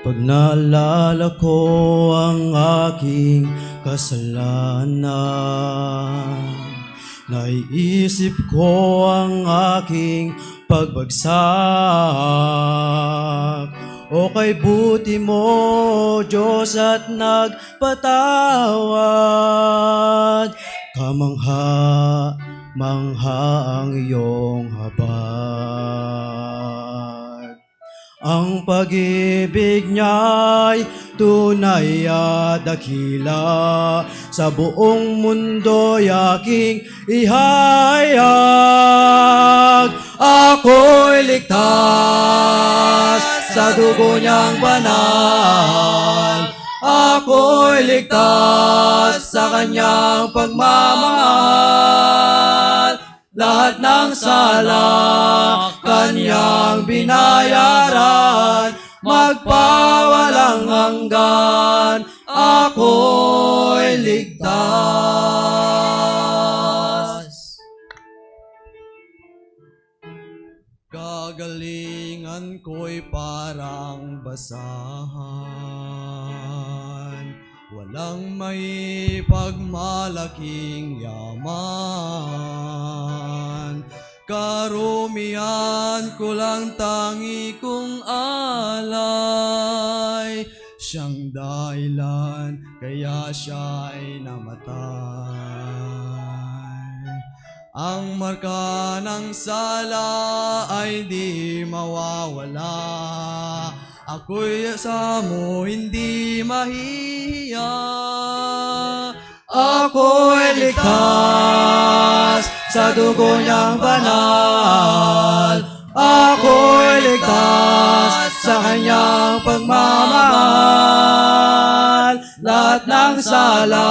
Pag naalala ko ang aking kasalanan, naiisip ko ang aking pagbagsak. O kay buti mo, Diyos, at nagpatawad. Kamangha-mangha ang iyong habag. Ang pag-ibig niya'y tunay at dakila, sa buong mundo'y aking ihayag. Ako'y ligtas sa dugo niyang banal. Ako'y ligtas sa kanyang pagmamahal. Lahat ng sala kanyang binayaran, magpawalang hanggan, ako'y ligtas. Kagalingan ko'y parang basahan, walang may pagmalaking yaman. Karumihan ko lang tangi kong alay, siyang dahilan kaya siya'y namatay. Ang marka ng sala ay di mawawala, ako'y sa mo hindi mahihiya. Ako'y ligtas sa dugo niyang banal. Ako'y ligtas sa kanyang pagmamahal. Lahat ng sala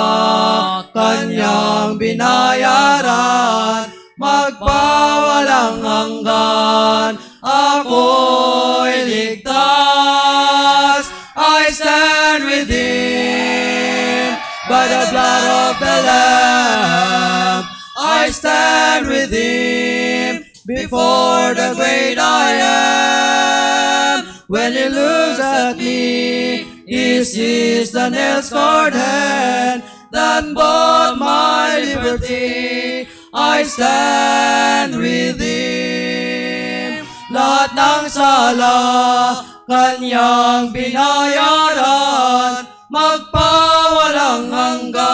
kanyang binayaran, magpawalang hanggan, ako'y ligtas. I stand with him by the blood of the Lamb. I stand with him before the great I am. When he looks at me, he sees the nail-scarred hand that bought my liberty. I stand with him. Lahat ng sala kanyang binayaran, magpawalang hanggan.